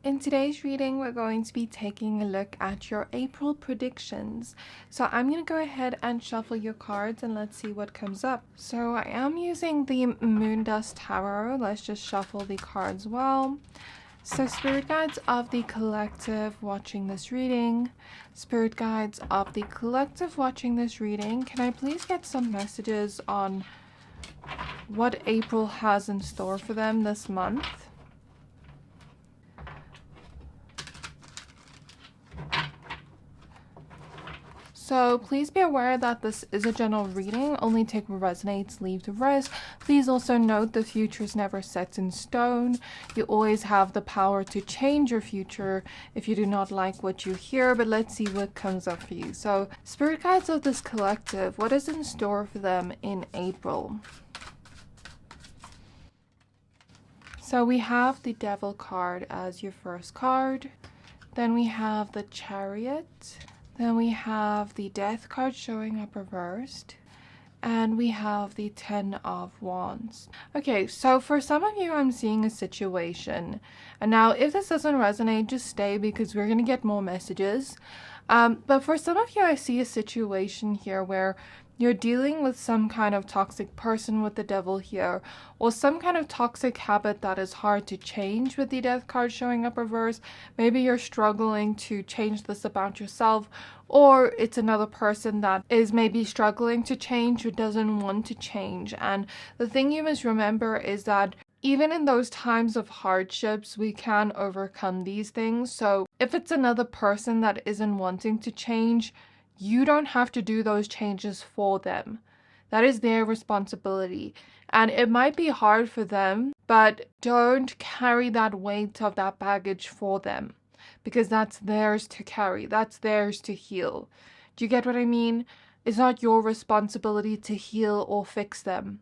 In today's reading, we're going to be taking a look at your April predictions. So I'm going to go ahead and shuffle your cards and let's see what comes up. So I am using the Moondust Tarot. Let's just shuffle the cards well. So spirit guides of the collective watching this reading. Spirit guides of the collective watching this reading. Can I please get some messages on what April has in store for them this month? So please be aware that this is a general reading. Only take what resonates, leave the rest. Please also note the future is never set in stone. You always have the power to change your future if you do not like what you hear. But let's see what comes up for you. So spirit guides of this collective, what is in store for them in April? So we have the Devil card as your first card. Then we have the Chariot. Then we have the Death card showing up reversed. And we have the Ten of Wands. Okay, so for some of you, I'm seeing a situation. And now, if this doesn't resonate, just stay because we're going to get more messages. But for some of you, I see a situation here where you're dealing with some kind of toxic person with the Devil here, or some kind of toxic habit that is hard to change with the Death card showing up reverse. Maybe you're struggling to change this about yourself, or it's another person that is maybe struggling to change or doesn't want to change. And the thing you must remember is that even in those times of hardships, we can overcome these things. So if it's another person that isn't wanting to change, you don't have to do those changes for them. That is their responsibility. And it might be hard for them, but don't carry that weight of that baggage for them, because that's theirs to carry. That's theirs to heal. Do you get what I mean? It's not your responsibility to heal or fix them.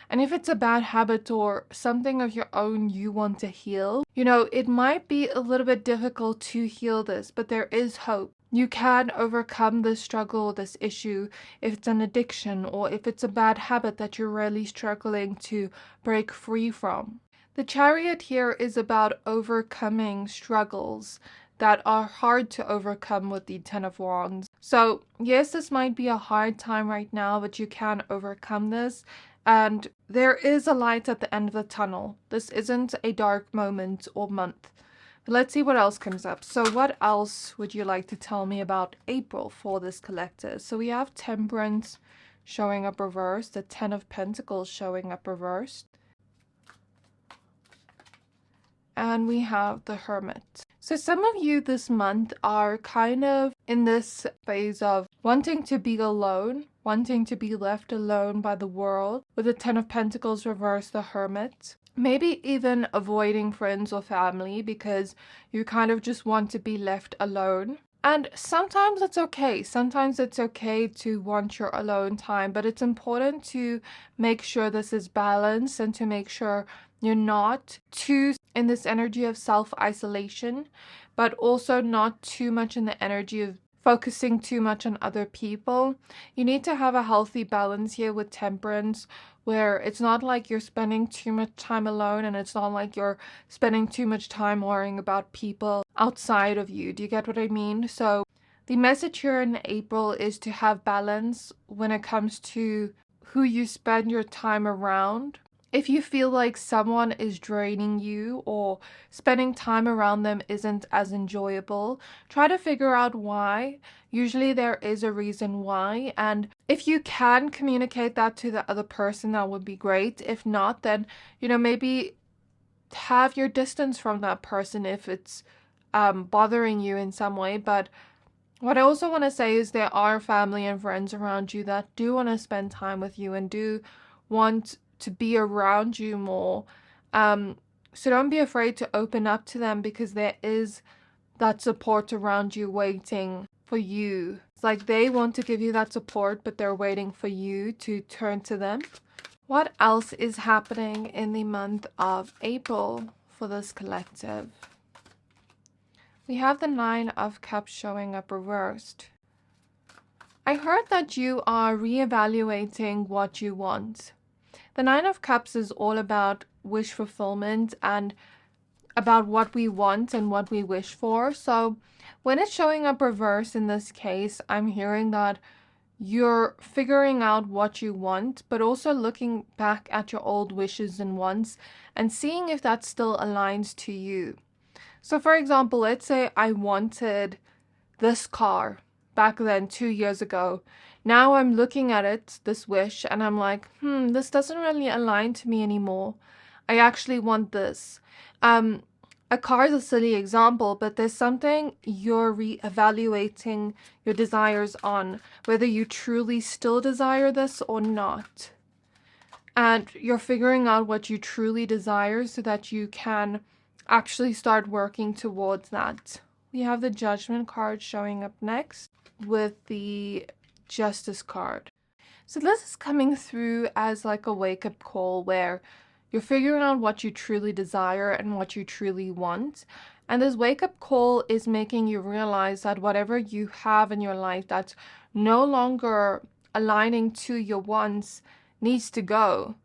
And if it's a bad habit or something of your own you want to heal, it might be a little bit difficult to heal this, but there is hope. You can overcome this struggle, this issue, if it's an addiction or if it's a bad habit that you're really struggling to break free from. The Chariot here is about overcoming struggles that are hard to overcome with the Ten of Wands. So yes, this might be a hard time right now, but you can overcome this. And there is a light at the end of the tunnel. This isn't a dark moment or month. Let's see what else comes up. So what else would you like to tell me about April for this collective? So we have Temperance showing up reversed, the Ten of Pentacles showing up reversed. And we have the Hermit. So some of you this month are kind of in this phase of wanting to be alone, wanting to be left alone by the world. With the Ten of Pentacles reversed, the Hermit. Maybe even avoiding friends or family because you kind of just want to be left alone. And sometimes it's okay. Sometimes it's okay to want your alone time, but it's important to make sure this is balanced and to make sure you're not too in this energy of self-isolation, but also not too much in the energy of focusing too much on other people. You need to have a healthy balance here with Temperance, where it's not like you're spending too much time alone and it's not like you're spending too much time worrying about people outside of you. Do you get what I mean? So the message here in April is to have balance when it comes to who you spend your time around. If you feel like someone is draining you or spending time around them isn't as enjoyable, try to figure out why. Usually there is a reason why, and if you can communicate that to the other person, that would be great. If not, then maybe have your distance from that person if it's bothering you in some way. But what I also want to say is there are family and friends around you that do want to spend time with you and do want to be around you more. So don't be afraid to open up to them, because there is that support around you waiting for you. It's like they want to give you that support, but they're waiting for you to turn to them. What else is happening in the month of April for this collective? We have the Nine of Cups showing up reversed. I heard that you are reevaluating what you want. The Nine of Cups is all about wish fulfillment, and about what we want and what we wish for. So when it's showing up reverse in this case, I'm hearing that you're figuring out what you want, but also looking back at your old wishes and wants and seeing if that still aligns to you. So for example, let's say I wanted this car back then 2 years ago. Now I'm looking at it, this wish, and I'm like, this doesn't really align to me anymore. I actually want this. A car is a silly example, but there's something you're reevaluating your desires on, whether you truly still desire this or not. And you're figuring out what you truly desire so that you can actually start working towards that. We have the Judgment card showing up next with the Justice card. So this is coming through as like a wake-up call where you're figuring out what you truly desire and what you truly want. And this wake-up call is making you realize that whatever you have in your life that's no longer aligning to your wants needs to go.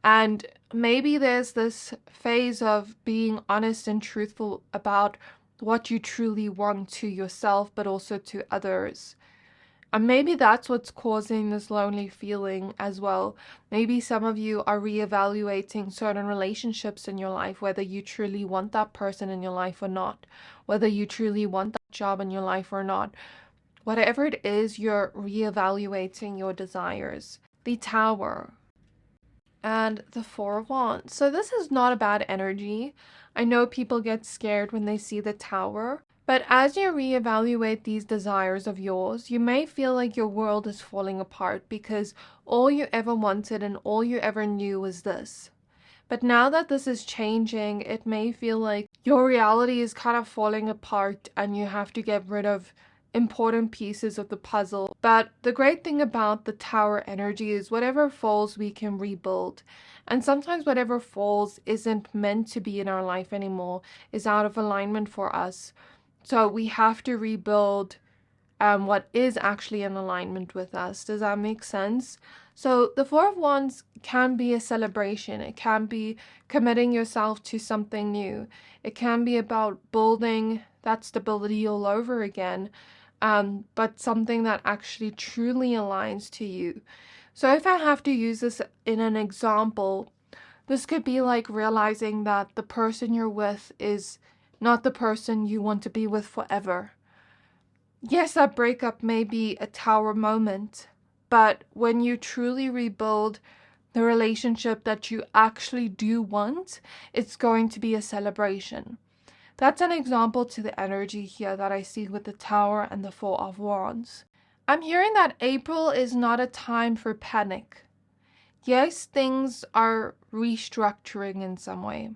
And maybe there's this phase of being honest and truthful about what you truly want to yourself, but also to others. And maybe that's what's causing this lonely feeling as well. Maybe some of you are reevaluating certain relationships in your life, whether you truly want that person in your life or not, whether you truly want that job in your life or not. Whatever it is, you're reevaluating your desires. The Tower and the Four of Wands. So this is not a bad energy. I know people get scared when they see the Tower. But as you reevaluate these desires of yours, you may feel like your world is falling apart because all you ever wanted and all you ever knew was this. But now that this is changing, it may feel like your reality is kind of falling apart and you have to get rid of important pieces of the puzzle. But the great thing about the Tower energy is whatever falls, we can rebuild. And sometimes whatever falls isn't meant to be in our life anymore, is out of alignment for us. So we have to rebuild what is actually in alignment with us. Does that make sense? So the Four of Wands can be a celebration. It can be committing yourself to something new. It can be about building that stability all over again, but something that actually truly aligns to you. So if I have to use this in an example, this could be like realizing that the person you're with is not the person you want to be with forever. Yes, that breakup may be a Tower moment, but when you truly rebuild the relationship that you actually do want, it's going to be a celebration. That's an example to the energy here that I see with the Tower and the Four of Wands. I'm hearing that April is not a time for panic. Yes, things are restructuring in some way.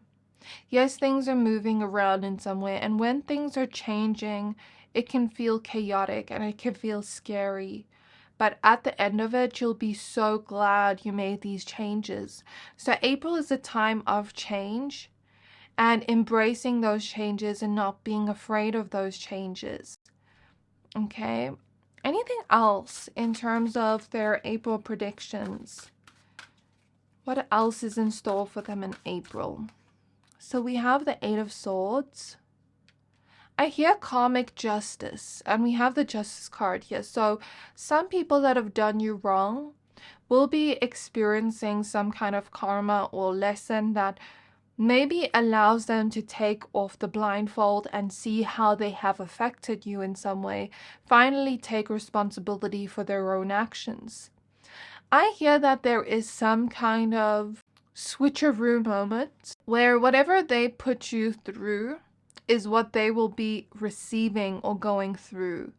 Yes, things are moving around in some way, and when things are changing, it can feel chaotic and it can feel scary. But at the end of it, you'll be so glad you made these changes. So April is a time of change and embracing those changes and not being afraid of those changes. Okay? Anything else in terms of their April predictions? What else is in store for them in April? So we have the Eight of Swords. I hear karmic justice, and we have the Justice card here. So some people that have done you wrong will be experiencing some kind of karma or lesson that maybe allows them to take off the blindfold and see how they have affected you in some way. Finally take responsibility for their own actions. I hear that there is some kind of switcheroo moment where whatever they put you through is what they will be receiving or going through.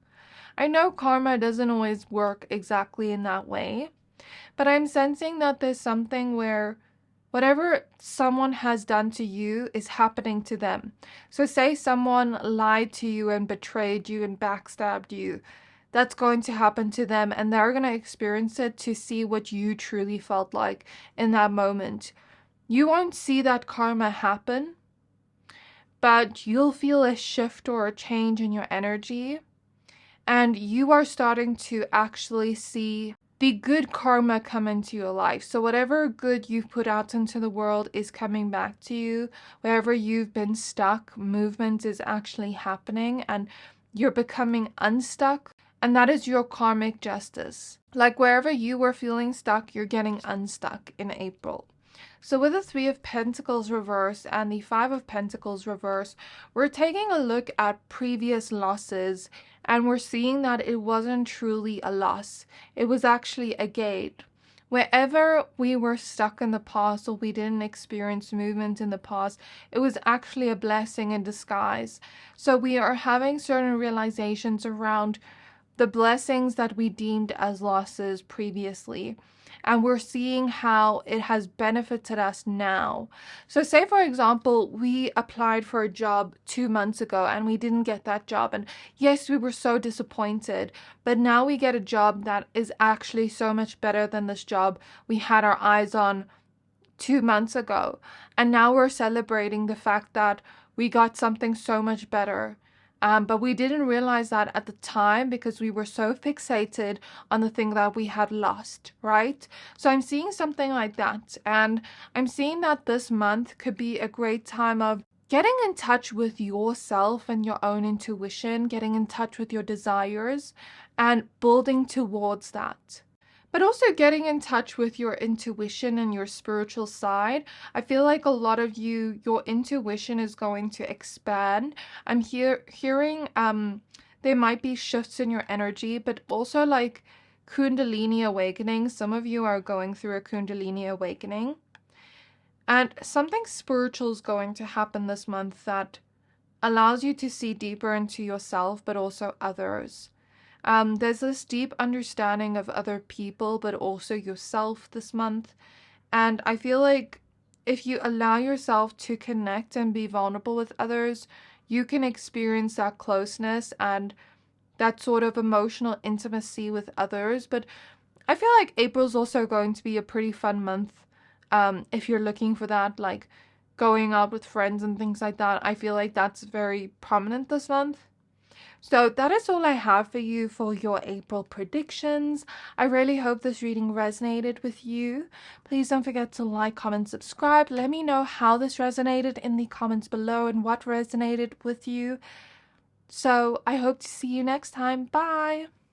I know karma doesn't always work exactly in that way, but I'm sensing that there's something where whatever someone has done to you is happening to them. So say someone lied to you and betrayed you and backstabbed you. That's going to happen to them, and they're going to experience it to see what you truly felt like in that moment. You won't see that karma happen, but you'll feel a shift or a change in your energy, and you are starting to actually see the good karma come into your life. So whatever good you've put out into the world is coming back to you. Wherever you've been stuck, movement is actually happening and you're becoming unstuck. And that is your karmic justice. Like wherever you were feeling stuck, you're getting unstuck in April. So with the Three of Pentacles reverse and the Five of Pentacles reverse, we're taking a look at previous losses and we're seeing that it wasn't truly a loss. It was actually a gate. Wherever we were stuck in the past or we didn't experience movement in the past, it was actually a blessing in disguise. So we are having certain realizations around the blessings that we deemed as losses previously. And we're seeing how it has benefited us now. So say, for example, we applied for a job 2 months ago and we didn't get that job. And yes, we were so disappointed. But now we get a job that is actually so much better than this job we had our eyes on 2 months ago. And now we're celebrating the fact that we got something so much better. But we didn't realize that at the time because we were so fixated on the thing that we had lost, right? So I'm seeing something like that. And I'm seeing that this month could be a great time of getting in touch with yourself and your own intuition, getting in touch with your desires and building towards that. But also getting in touch with your intuition and your spiritual side. I feel like a lot of you, your intuition is going to expand. I'm hearing there might be shifts in your energy, but also like Kundalini awakening. Some of you are going through a Kundalini awakening. And something spiritual is going to happen this month that allows you to see deeper into yourself, but also others. There's this deep understanding of other people, but also yourself this month. And I feel like if you allow yourself to connect and be vulnerable with others, you can experience that closeness and that sort of emotional intimacy with others. But I feel like April's also going to be a pretty fun month. If you're looking for that, like going out with friends and things like that, I feel like that's very prominent this month. So that is all I have for you for your April predictions. I really hope this reading resonated with you. Please don't forget to like, comment, subscribe. Let me know how this resonated in the comments below and what resonated with you. So I hope to see you next time. Bye!